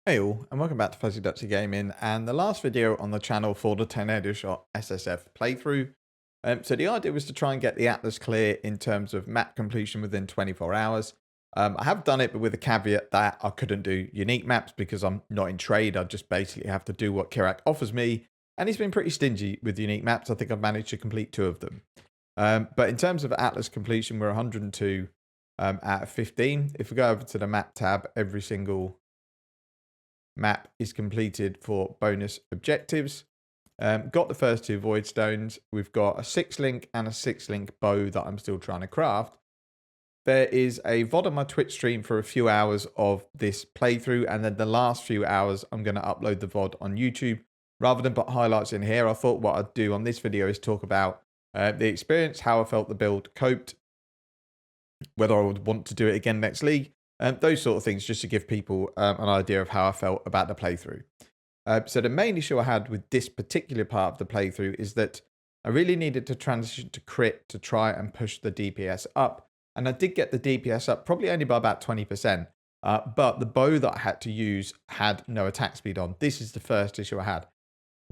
Hey all, and welcome back to Fuzzy Dutchy Gaming, and the last video on the channel for the Tornado Shot SSF playthrough. So the idea was to try and get the Atlas clear in terms of map completion within 24 hours. I have done it, but with a caveat that I couldn't do unique maps because I'm not in trade. I just basically have to do what Kirak offers me, and he's been pretty stingy with unique maps. I think I've managed to complete 2 of them. But in terms of Atlas completion, we're 102 out of 15. If we go over to the map tab, every single map is completed for bonus objectives. Got the first 2 void stones. We've got a 6-link and a 6-link bow that I'm still trying to craft. There is a VOD on my Twitch stream for a few hours of this playthrough, and then the last few hours I'm going to upload the VOD on YouTube. Rather than put highlights in here, I thought what I'd do on this video is talk about the experience, how I felt the build coped, whether I would want to do it again next league, those sort of things, just to give people an idea of how I felt about the playthrough. So the main issue I had with this particular part of the playthrough is that I really needed to transition to crit to try and push the DPS up. And I did get the DPS up, probably only by about 20%. But the bow that I had to use had no attack speed on. This is the first issue I had.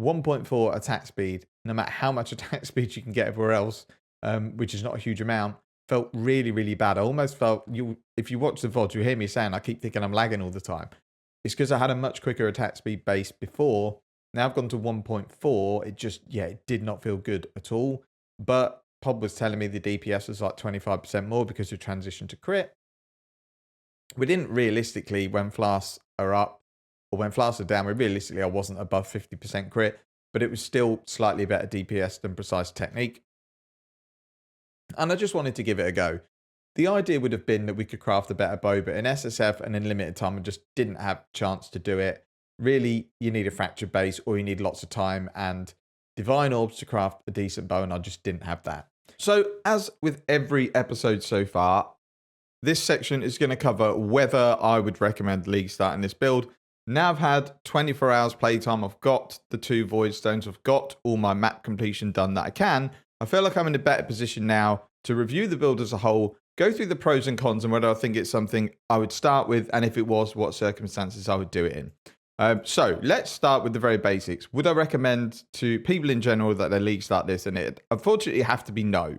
1.4 attack speed, no matter how much attack speed you can get everywhere else, which is not a huge amount, felt really, really bad. I almost felt, if you watch the VOD, you hear me saying, I keep thinking I'm lagging all the time. It's because I had a much quicker attack speed base before. Now I've gone to 1.4. It just, it did not feel good at all. But Pod was telling me the DPS was like 25% more because we transitioned to crit. We didn't realistically, when flasks are up or when flasks are down, realistically I wasn't above 50% crit, but it was still slightly better DPS than precise technique. And I just wanted to give it a go. The idea would have been that we could craft a better bow, but in SSF and in limited time, I just didn't have a chance to do it. Really, you need a fractured base or you need lots of time and divine orbs to craft a decent bow, and I just didn't have that. So as with every episode so far, this section is going to cover whether I would recommend league starting this build. Now I've had 24 hours playtime, I've got the 2 void stones, I've got all my map completion done that I can. I feel like I'm in a better position now to review the build as a whole, go through the pros and cons and whether I think it's something I would start with, and if it was, what circumstances I would do it in. So let's start with the very basics. Would I recommend to people in general that they league start this? And it unfortunately have to be no.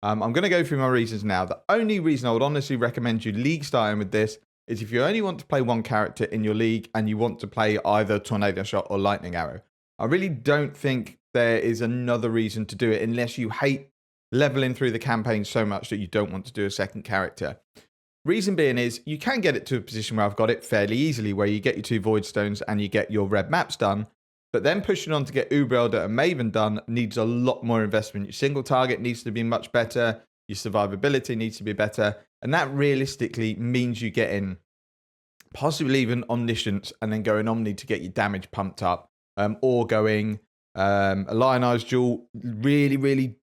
I'm going to go through my reasons now. The only reason I would honestly recommend you league starting with this is if you only want to play one character in your league and you want to play either Tornado Shot or Lightning Arrow. I really don't think there is another reason to do it unless you hate leveling through the campaign so much that you don't want to do a second character. Reason being is you can get it to a position where I've got it fairly easily, where you get your 2 void stones and you get your red maps done. But then pushing on to get Uber Elder and Maven done needs a lot more investment. Your single target needs to be much better. Your survivability needs to be better. And that realistically means you get in possibly even Omniscience and then going Omni to get your damage pumped up. Or going a Lionized Jewel, really, really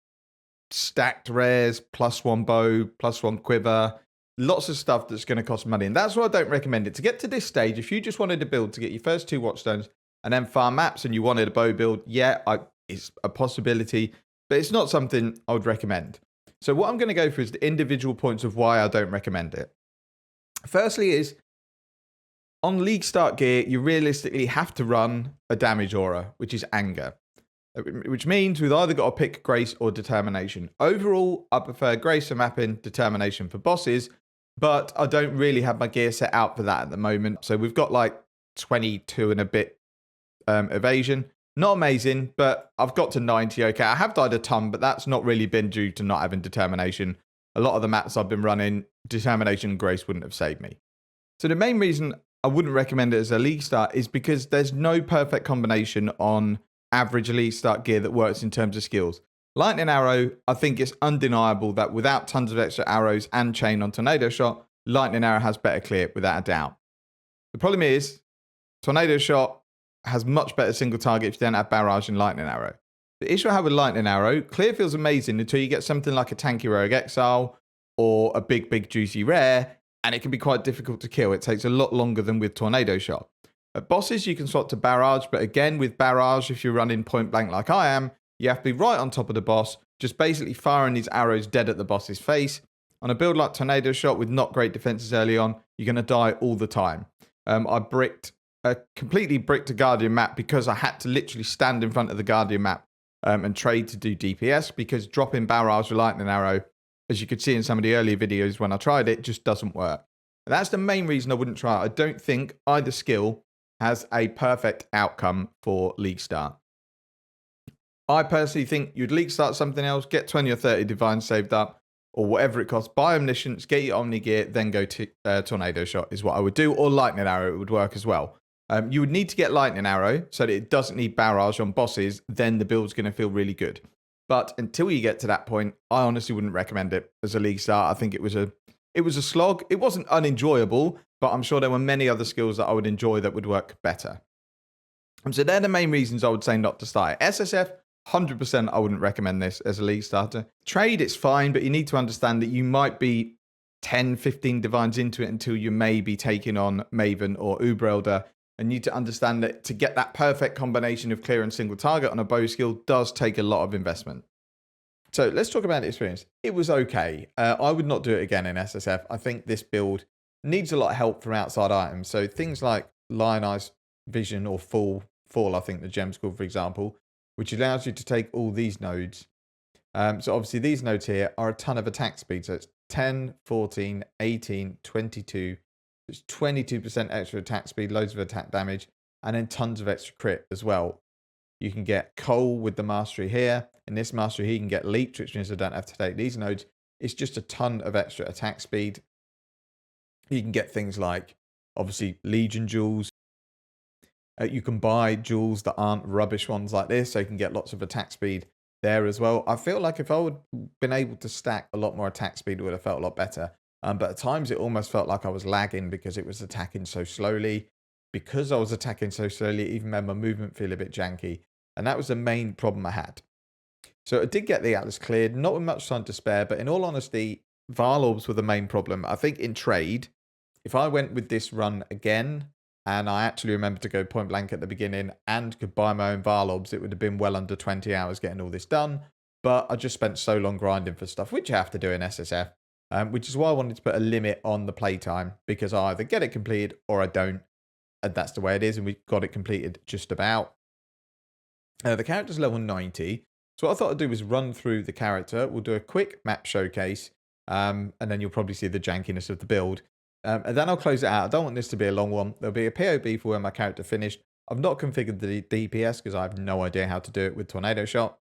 stacked rares, +1 bow, +1 quiver. Lots of stuff that's going to cost money. And that's why I don't recommend it. To get to this stage, if you just wanted to build to get your first 2 watchstones and then farm maps and you wanted a bow build, it's a possibility, but it's not something I would recommend. So what I'm going to go through is the individual points of why I don't recommend it. Firstly is, on league start gear, you realistically have to run a damage aura, which is anger. Which means we've either got to pick Grace or Determination. Overall, I prefer Grace for mapping, Determination for bosses, but I don't really have my gear set out for that at the moment. So we've got like 22 and a bit evasion. Not amazing, but I've got to 90. Okay, I have died a ton, but that's not really been due to not having Determination. A lot of the maps I've been running, Determination and Grace wouldn't have saved me. So the main reason I wouldn't recommend it as a league start is because there's no perfect combination on average league start gear that works in terms of skills. Lightning Arrow, I think it's undeniable that without tons of extra arrows and chain on Tornado Shot, Lightning Arrow has better clear without a doubt. The problem is, Tornado Shot has much better single target if you don't have barrage and Lightning Arrow. The issue I have with Lightning Arrow, clear feels amazing until you get something like a tanky rogue Exile or a big juicy rare, and it can be quite difficult to kill. It takes a lot longer than with Tornado Shot. At bosses, you can swap to barrage, but again, with barrage, if you're running point blank like I am, you have to be right on top of the boss, just basically firing these arrows dead at the boss's face. On a build like Tornado Shot with not great defenses early on, you're going to die all the time. I bricked a completely bricked Guardian map because I had to literally stand in front of the Guardian map and trade to do DPS, because dropping barrage with lightning arrow, as you could see in some of the earlier videos when I tried it, just doesn't work. And that's the main reason I wouldn't try it. I don't think either skill has a perfect outcome for League Start. I personally think you'd League Start something else, get 20 or 30 divines saved up, or whatever it costs, buy Omniscience, get your Omni gear, then go to Tornado Shot is what I would do, or Lightning Arrow, it would work as well. You would need to get Lightning Arrow so that it doesn't need barrage on bosses, then the build's going to feel really good. But until you get to that point, I honestly wouldn't recommend it as a League Start. I think it was a slog. It wasn't unenjoyable, but I'm sure there were many other skills that I would enjoy that would work better. So they're the main reasons I would say not to start it. SSF, 100% I wouldn't recommend this as a League Starter. Trade, it's fine, but you need to understand that you might be 10, 15 divines into it until you may be taking on Maven or Uber Elder. And you need to understand that to get that perfect combination of clear and single target on a bow skill does take a lot of investment. So let's talk about the experience. It was okay. I would not do it again in SSF. I think this build needs a lot of help from outside items. So things like Lionized Vision or Fall, I think the gem's called, for example, which allows you to take all these nodes. So obviously these nodes here are a ton of attack speed. So it's 10, 14, 18, 22. It's 22% extra attack speed, loads of attack damage, and then tons of extra crit as well. You can get Cole with the mastery here. In this mastery here, you can get Leech, which means I don't have to take these nodes. It's just a ton of extra attack speed. You can get things like, obviously, Legion jewels. You can buy jewels that aren't rubbish ones like this, so you can get lots of attack speed there as well. I feel like if I would have been able to stack a lot more attack speed, it would have felt a lot better. But at times, it almost felt like I was lagging because it was attacking so slowly. Because I was attacking so slowly, it even made my movement feel a bit janky. And that was the main problem I had. So I did get the Atlas cleared, not with much time to spare, but in all honesty, Varlorbs were the main problem. I think in trade, if I went with this run again, and I actually remember to go point blank at the beginning and could buy my own Varlorbs, it would have been well under 20 hours getting all this done. But I just spent so long grinding for stuff, which you have to do in SSF, which is why I wanted to put a limit on the playtime, because I either get it completed or I don't. And that's the way it is, and we got it completed just about. The character's level 90. So what I thought I'd do was run through the character. We'll do a quick map showcase, and then you'll probably see the jankiness of the build. And then I'll close it out. I don't want this to be a long one. There'll be a POB for where my character finished. I've not configured the DPS because I have no idea how to do it with Tornado Shot.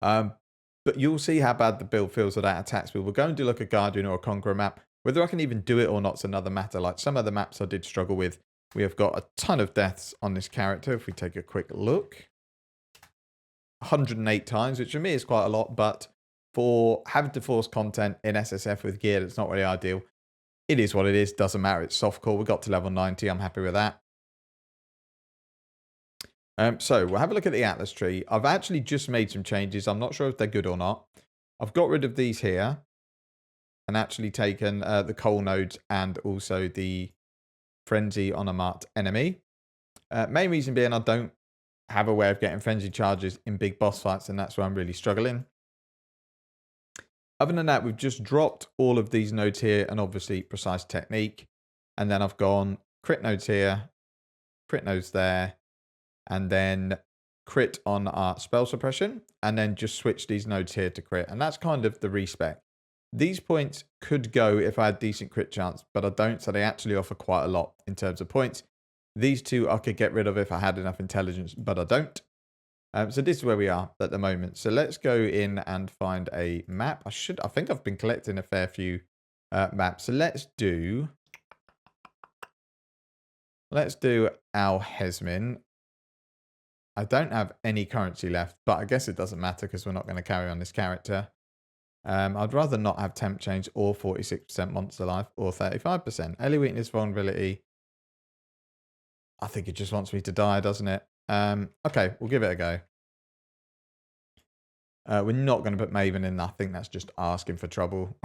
But you'll see how bad the build feels without attack speed. We'll go and do like a Guardian or a Conqueror map. Whether I can even do it or not is another matter. Like some of the maps I did struggle with. We have got a ton of deaths on this character. If we take a quick look. 108 times, which for me is quite a lot. But for having to force content in SSF with gear, that's not really ideal. It is what it is. Doesn't matter. It's softcore. We got to level 90. I'm happy with that. So we'll have a look at the Atlas tree. I've actually just made some changes. I'm not sure if they're good or not. I've got rid of these here and actually taken the coal nodes and also the frenzy on a marked enemy. Main reason being I don't have a way of getting frenzy charges in big boss fights, and that's where I'm really struggling. Other than that, we've just dropped all of these nodes here and obviously precise technique. And then I've gone crit nodes here, crit nodes there, and then crit on our spell suppression, and then just switch these nodes here to crit. And that's kind of the respec. These points could go if I had decent crit chance, but I don't, so they actually offer quite a lot in terms of points. These two I could get rid of if I had enough intelligence, but I don't. So this is where we are at the moment. So let's go in and find a map. I think I've been collecting a fair few maps. So let's do our Hezmin. I don't have any currency left, but I guess it doesn't matter because we're not going to carry on this character. I'd rather not have temp change or 46% monster life or 35%. Early weakness, vulnerability. I think it just wants me to die, doesn't it? Okay, we'll give it a go. We're not going to put Maven in. I think that's just asking for trouble.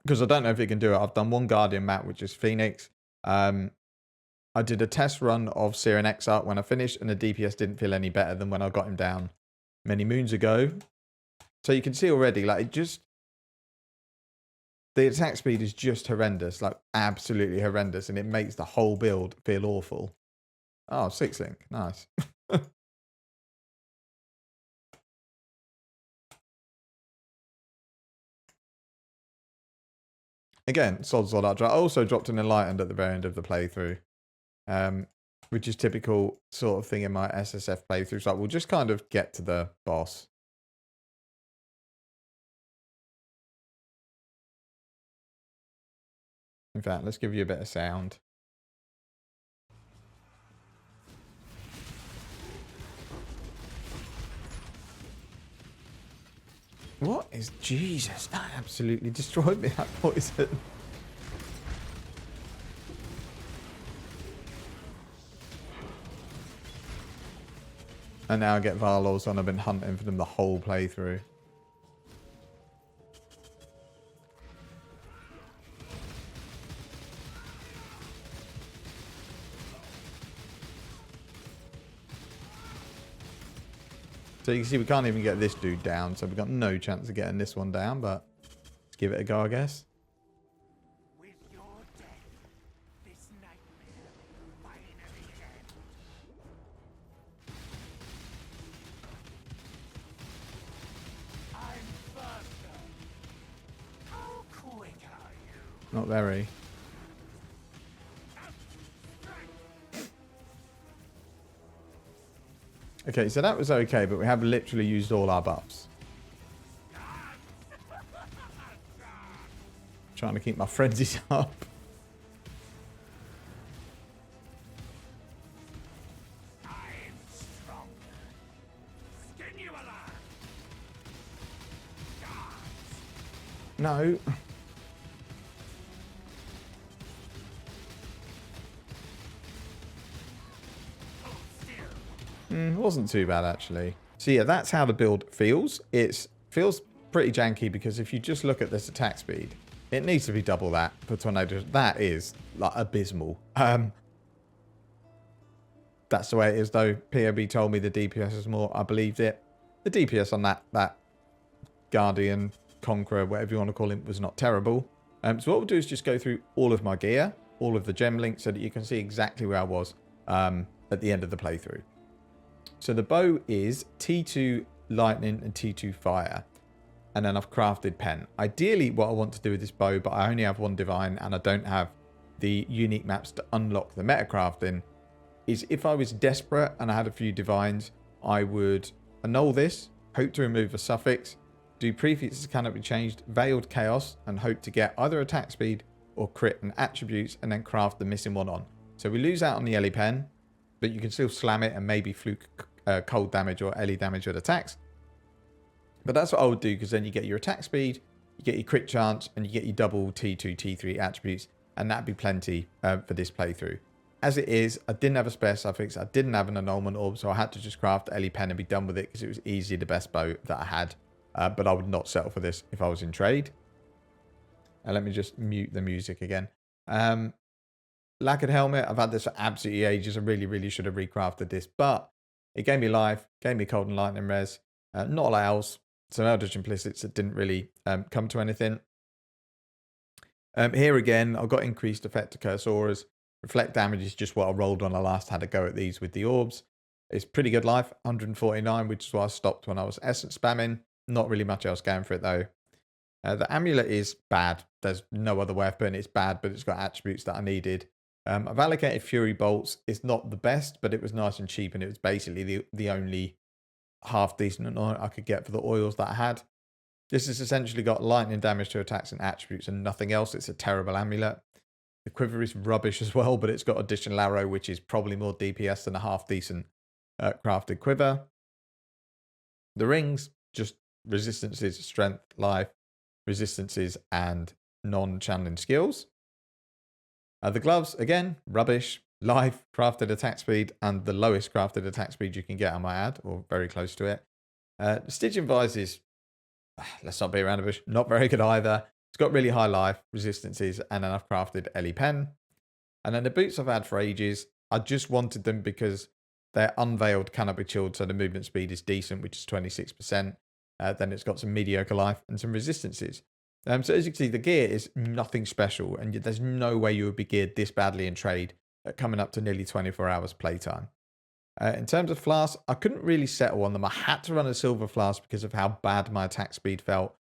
Because I don't know if it can do it. I've done one Guardian map, which is Phoenix. I did a test run of Seer and Exile when I finished, and the DPS didn't feel any better than when I got him down many moons ago. So you can see already, like, the attack speed is just horrendous, like absolutely horrendous, and it makes the whole build feel awful. Oh, 6 link, nice. Again, sod out. I also dropped an enlightened at the very end of the playthrough, which is typical sort of thing in my SSF playthroughs. Like, we'll just kind of get to the boss. In fact, let's give you a bit of sound. What is Jesus? That absolutely destroyed me, that poison. And now I get Varlos on. I've been hunting for them the whole playthrough. So you can see we can't even get this dude down, so we've got no chance of getting this one down, but let's give it a go, I guess. With your death, this nightmare finally ends. I'm faster. How quick are you? Not very. Okay, so that was okay, but we have literally used all our buffs. Trying to keep my frenzies up. I'm stronger. Skin you alive. No. Wasn't too bad, actually. So yeah, that's how the build feels. It feels pretty janky because if you just look at this attack speed, it needs to be double that for tornadoes. That is like abysmal. That's the way it is, though. POB told me the DPS is more. I believed it. The DPS on that Guardian, Conqueror, whatever you want to call him, was not terrible. So what we'll do is just go through all of my gear, all of the gem links, so that you can see exactly where I was at the end of the playthrough. So the bow is T2 lightning and T2 fire. And then I've crafted pen. Ideally, what I want to do with this bow, but I only have one divine and I don't have the unique maps to unlock the meta crafting, is if I was desperate and I had a few divines, I would annul this, hope to remove a suffix, do prefixes cannot be changed, veiled chaos, and hope to get either attack speed or crit and attributes, and then craft the missing one on. So we lose out on the Ellie pen, but you can still slam it and maybe fluke cold damage or Ellie damage with attacks. But that's what I would do, because then you get your attack speed, you get your crit chance, and you get your double T2, T3 attributes, and that'd be plenty for this playthrough. As it is, I didn't have a spare suffix, I didn't have an annulment orb, so I had to just craft Ellie pen and be done with it, because it was easily the best bow that I had. But I would not settle for this if I was in trade. And let me just mute the music again. Lacquered helmet, I've had this for absolutely ages. I really should have recrafted this, but it gave me life, gave me cold and lightning res, not a lot else. Some Eldritch implicits that didn't really come to anything. Here again, I've got increased effect to curse auras. Reflect damage is just what I rolled when I last had a go at these with the orbs. It's pretty good life, 149, which is why I stopped when I was essence spamming. Not really much else going for it though. The amulet is bad. There's no other way of putting it. It's bad, but it's got attributes that I needed. I've allocated Fury Bolts. It's not the best, but it was nice and cheap, and it was basically the only half decent anoint I could get for the oils that I had. This has essentially got lightning damage to attacks and attributes and nothing else. It's a terrible amulet. The quiver is rubbish as well, but it's got additional arrow, which is probably more DPS than a half decent crafted quiver. The rings, just resistances, strength, life, resistances, and non-channeling skills. The gloves, again, rubbish, life, crafted attack speed, and the lowest crafted attack speed you can get, I might add, or very close to it. The stitching visors, let's not be around the bush, not very good either. It's got really high life, resistances, and then I've crafted Ellie pen. And then the boots I've had for ages, I just wanted them because they're unveiled, cannot be chilled, so the movement speed is decent, which is 26%. Then it's got some mediocre life and some resistances. So as you can see, the gear is nothing special, and there's no way you would be geared this badly in trade at coming up to nearly 24 hours playtime. In terms of flasks, I couldn't really settle on them. I had to run a silver flask because of how bad my attack speed felt.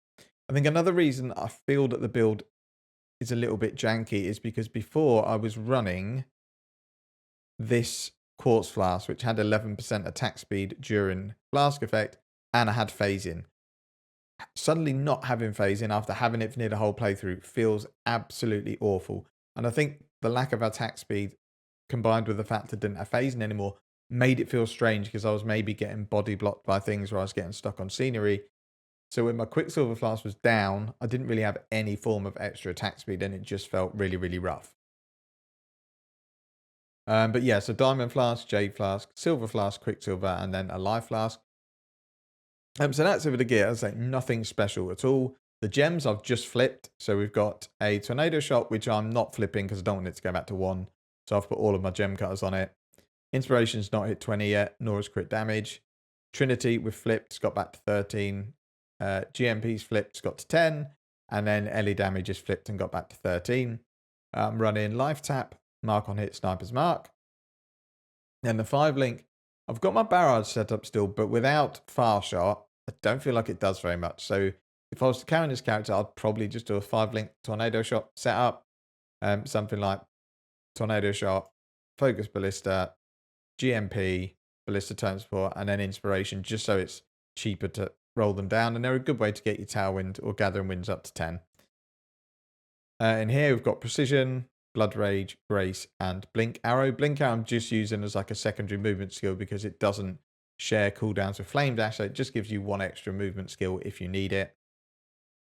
I think another reason I feel that the build is a little bit janky is because before I was running this quartz flask, which had 11% attack speed during flask effect, and I had phasing. Suddenly not having phasing after having it for near the whole playthrough feels absolutely awful. And I think the lack of attack speed combined with the fact I didn't have phasing anymore made it feel strange because I was maybe getting body blocked by things or I was getting stuck on scenery. So when my Quicksilver Flask was down, I didn't really have any form of extra attack speed and it just felt really, really rough. But yeah, so Diamond Flask, Jade Flask, Silver Flask, Quicksilver, and then a Life Flask. So that's it with the gear. I'd say nothing special at all. The gems I've just flipped. So we've got a Tornado Shot, which I'm not flipping because I don't want it to go back to 1. So I've put all of my gem cutters on it. Inspiration's not hit 20 yet, nor is crit damage. Trinity, we've flipped, it's got back to 13. GMP's flipped, it's got to 10. And then LE damage is flipped and got back to 13. I'm running Life Tap, Mark on Hit, Sniper's Mark. Then the 5-link, I've got my barrage set up still, but without Fast Shot, I don't feel like it does very much. So if I was to carry this character, I'd probably just do a 5-link Tornado Shot setup. Something like Tornado Shot, Focus Ballista, GMP, Ballista Turn Support, and then Inspiration, just so it's cheaper to roll them down. And they're a good way to get your Tailwind or Gathering Winds up to 10. In here, we've got Precision, Blood Rage, Grace, and Blink Arrow. Blink Arrow I'm just using as like a secondary movement skill because it doesn't share cooldowns with Flame Dash, so it just gives you one extra movement skill if you need it.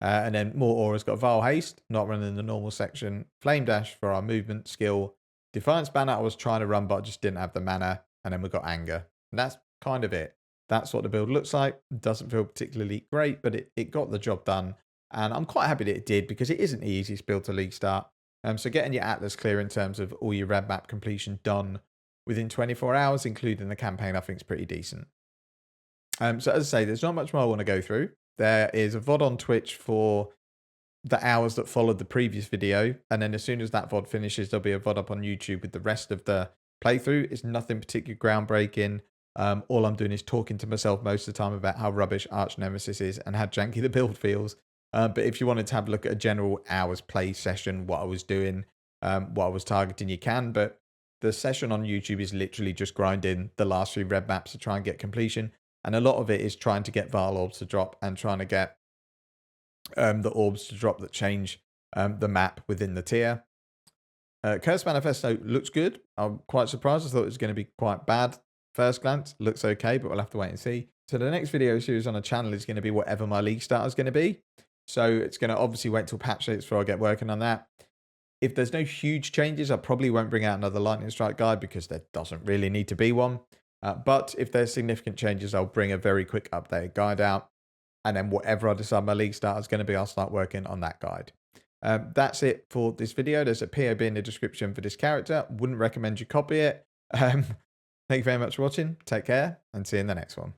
And then more Aura's got Vile Haste, not running the normal section. Flame Dash for our movement skill. Defiance Banner I was trying to run, but I just didn't have the mana. And then we've got Anger. And that's kind of it. That's what the build looks like. Doesn't feel particularly great, but it got the job done. And I'm quite happy that it did because it isn't the easiest build to league start. So getting your Atlas clear in terms of all your red map completion done within 24 hours, including the campaign, I think is pretty decent. So as I say, there's not much more I want to go through. There is a VOD on Twitch for the hours that followed the previous video. And then as soon as that VOD finishes, there'll be a VOD up on YouTube with the rest of the playthrough. It's nothing particularly groundbreaking. All I'm doing is talking to myself most of the time about how rubbish Arch Nemesis is and how janky the build feels. But if you wanted to have a look at a general hours play session, what I was doing, what I was targeting, you can. But the session on YouTube is literally just grinding the last 3 red maps to try and get completion. And a lot of it is trying to get Vile Orbs to drop and trying to get the orbs to drop that change the map within the tier. Curse Manifesto looks good. I'm quite surprised. I thought it was going to be quite bad. First glance, looks okay, but we'll have to wait and see. So the next video series on the channel is going to be whatever my league starter is going to be. So it's going to obviously wait till patch dates before I get working on that. If there's no huge changes, I probably won't bring out another Lightning Strike guide because there doesn't really need to be one. But if there's significant changes, I'll bring a very quick updated guide out. And then whatever I decide my league starter is going to be, I'll start working on that guide. That's it for this video. There's a POB in the description for this character. Wouldn't recommend you copy it. Thank you very much for watching. Take care and see you in the next one.